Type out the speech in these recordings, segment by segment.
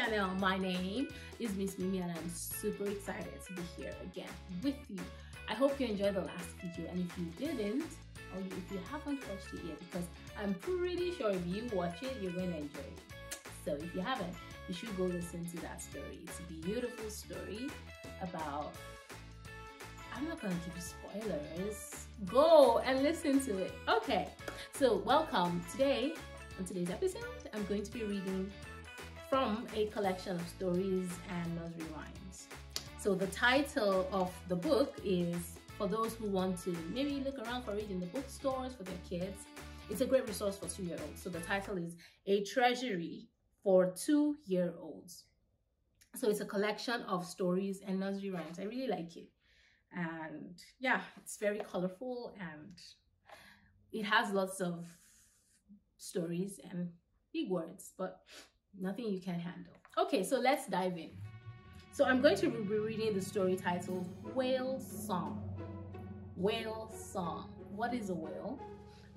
channel. My name is Miss Mimi and I'm super excited to be here again with you. I hope you enjoyed the last video, and if you didn't, or if you haven't watched it yet, because I'm pretty sure if you watch it, you're going to enjoy it. So if you haven't, you should go listen to that story. It's a beautiful story about, I'm not going to give you spoilers. Go and listen to it. Okay, so welcome. Today, on today's episode, I'm going to be reading from a collection of stories and nursery rhymes. So the title of the book is, for those who want to maybe look around for it in the bookstores for their kids, it's a great resource for 2-year-olds. So the title is A Treasury for 2-year-olds. So it's a collection of stories and nursery rhymes. I really like it. And yeah, it's very colorful and it has lots of stories and big words, but nothing you can handle. Okay, so let's dive in. So I'm going to be reading the story titled Whale Song. Whale Song. What is a whale?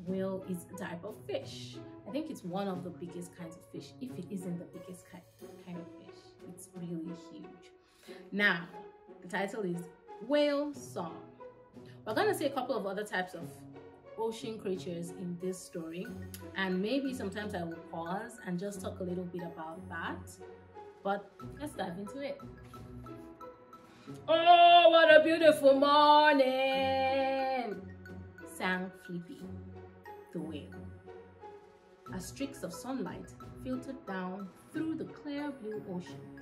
Whale is a type of fish. I think it's one of the biggest kinds of fish, if it isn't the biggest kind of fish. It's really huge. Now, the title is Whale Song. We're going to see a couple of other types of ocean creatures in this story, and maybe sometimes I will pause and just talk a little bit about that, but let's dive into it. Oh, what a beautiful morning, sang Flippy the whale, as streaks of sunlight filtered down through the clear blue ocean.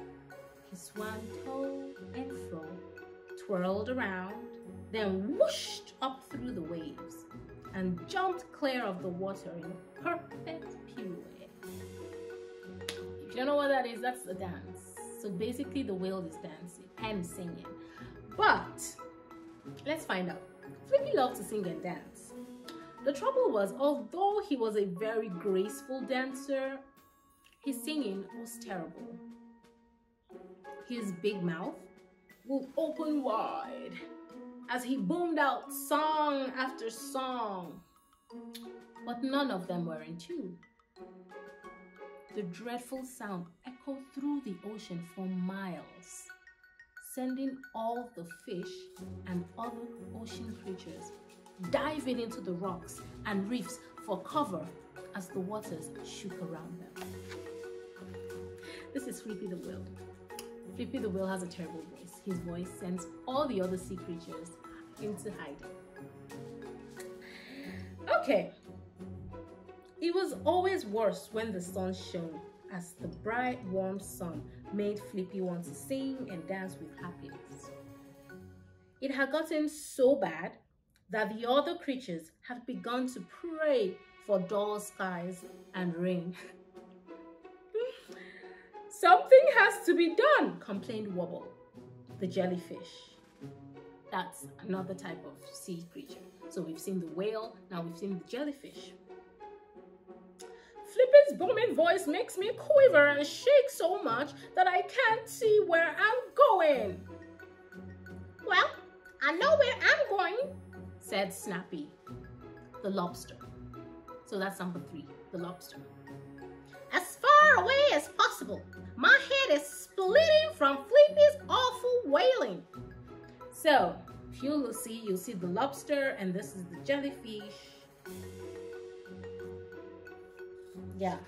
He swam to and fro, twirled around, then whooshed up through the waves and jumped clear of the water in a perfect pirouette. If you don't know what that is, that's a dance. So basically the whale is dancing and singing. But let's find out. Flippy loved to sing and dance. The trouble was, although he was a very graceful dancer, his singing was terrible. His big mouth would open wide as he boomed out song after song, but none of them were in tune. The dreadful sound echoed through the ocean for miles, sending all the fish and other ocean creatures diving into the rocks and reefs for cover as the waters shook around them. This is Flippy the whale. Flippy the whale has a terrible voice. His voice sends all the other sea creatures into hiding. Okay. It was always worse when the sun shone, as the bright, warm sun made Flippy want to sing and dance with happiness. It had gotten so bad that the other creatures had begun to pray for dull skies and rain. Something has to be done, complained Wobble, the jellyfish. That's another type of sea creature. So we've seen the whale, now we've seen the jellyfish. Flippy's booming voice makes me quiver and shake so much that I can't see where I'm going. Well, I know where I'm going, said Snappy, the lobster. So that's number 3, the lobster. As far away as possible. My head is splitting from Flippy's awful wailing. So, if you'll see the lobster, and this is the jellyfish. Yeah.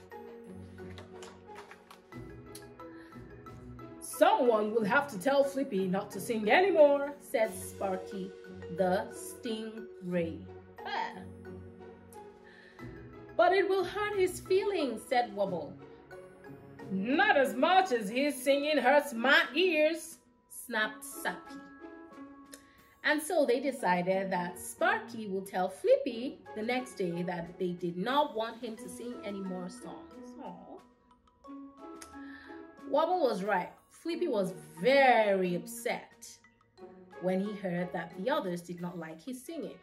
Someone will have to tell Flippy not to sing anymore, said Sparky, the stingray. Ah. But it will hurt his feelings, said Wobble. Not as much as his singing hurts my ears, snapped Sappy. And so they decided that Sparky will tell Flippy the next day that they did not want him to sing any more songs. Aww. Wobble was right. Flippy was very upset when he heard that the others did not like his singing.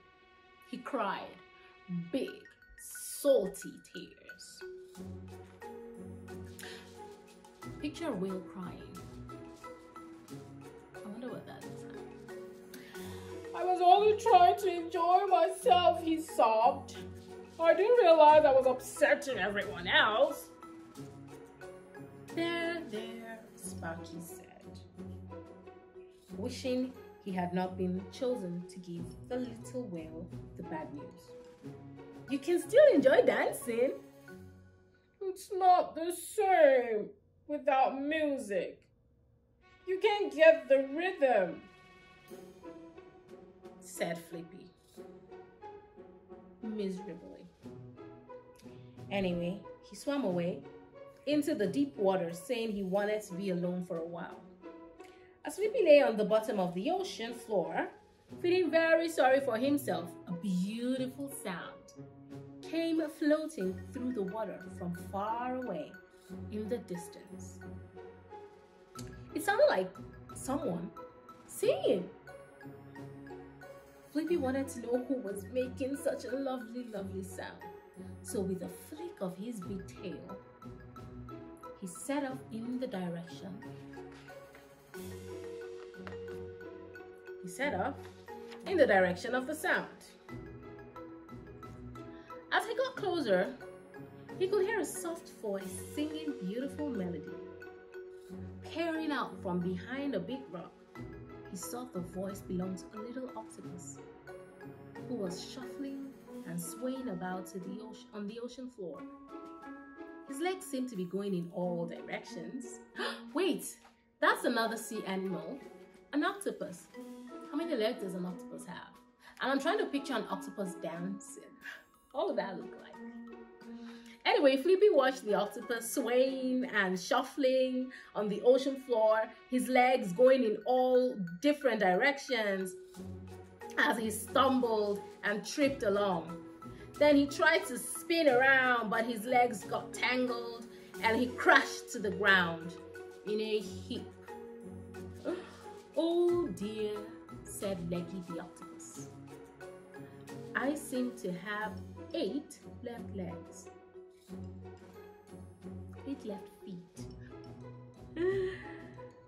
He cried big, salty tears. Picture a whale crying. I wonder what that is like. I was only trying to enjoy myself, he sobbed. I didn't realize I was upsetting everyone else. There, Sparky said, wishing he had not been chosen to give the little whale the bad news. You can still enjoy dancing. It's not the same without music. You can't get the rhythm, said Flippy, miserably. Anyway, he swam away into the deep water, saying he wanted to be alone for a while. As Flippy lay on the bottom of the ocean floor, feeling very sorry for himself, a beautiful sound came floating through the water from far away in the distance. It sounded like someone singing. Flippy wanted to know who was making such a lovely, lovely sound. So with a flick of his big tail, he set off in the direction. He set off in the direction of the sound. As he got closer, he could hear a soft voice singing beautiful melody. Peering out from behind a big rock, he saw the voice belonged to a little octopus who was shuffling and swaying about on the ocean floor. His legs seemed to be going in all directions. Wait, that's another sea animal, an octopus. How many legs does an octopus have? And I'm trying to picture an octopus dancing. What would that look like? Anyway, Flippy watched the octopus swaying and shuffling on the ocean floor, his legs going in all different directions as he stumbled and tripped along. Then he tried to spin around, but his legs got tangled and he crashed to the ground in a heap. Oh dear, said Leggy the octopus. I seem to have 8 left legs. 8 left feet.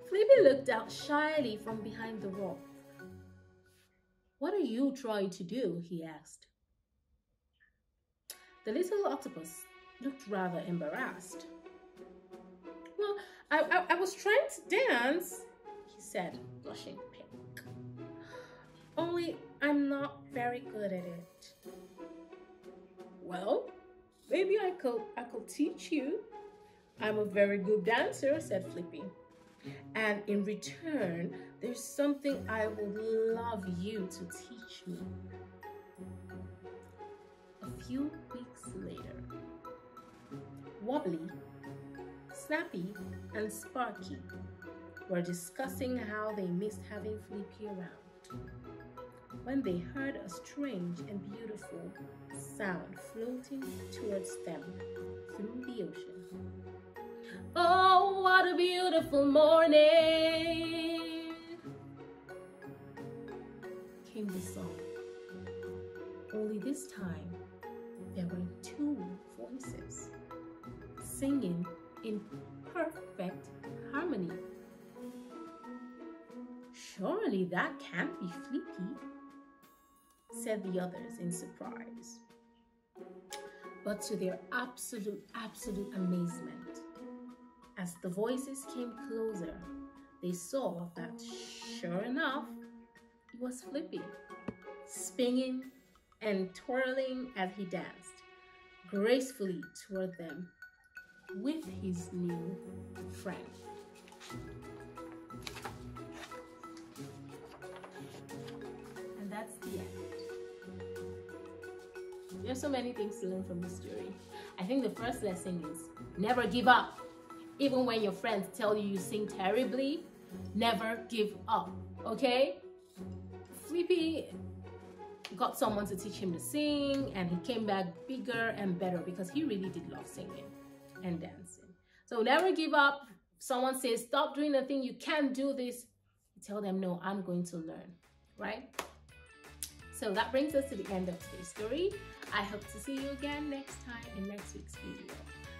Flippy looked out shyly from behind the rock. What are you trying to do? He asked. The little octopus looked rather embarrassed. Well, I was trying to dance, he said, blushing pink. Only I'm not very good at it. Well, maybe I could teach you. I'm a very good dancer, said Flippy. And in return, there's something I would love you to teach me. A few weeks later, Wobbly, Snappy, and Sparky were discussing how they missed having Flippy around when they heard a strange and beautiful sound floating towards them through the ocean. Oh, what a beautiful morning, came the song. Only this time, there were 2 voices singing in perfect harmony. Surely that can't be Flippy, said the others in surprise. But to their absolute amazement, as the voices came closer, they saw that, sure enough, it was Flippy, spinning and twirling as he danced gracefully toward them with his new friend. And that's the end. There's so many things to learn from this story. I think the first lesson is never give up. Even when your friends tell you you sing terribly, never give up, okay? Flippy got someone to teach him to sing, and he came back bigger and better because he really did love singing and dancing. So never give up. If someone says, stop doing the thing, you can't do this, tell them, no, I'm going to learn, right? So that brings us to the end of today's story. I hope to see you again next time in next week's video.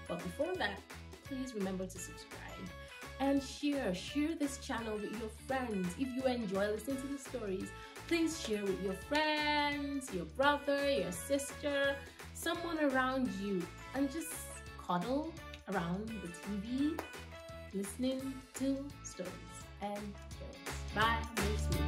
But before that, please remember to subscribe and share this channel with your friends. If you enjoy listening to the stories, please share with your friends, your brother, your sister, someone around you, and just cuddle around the TV listening to stories and tales. Bye. Next week.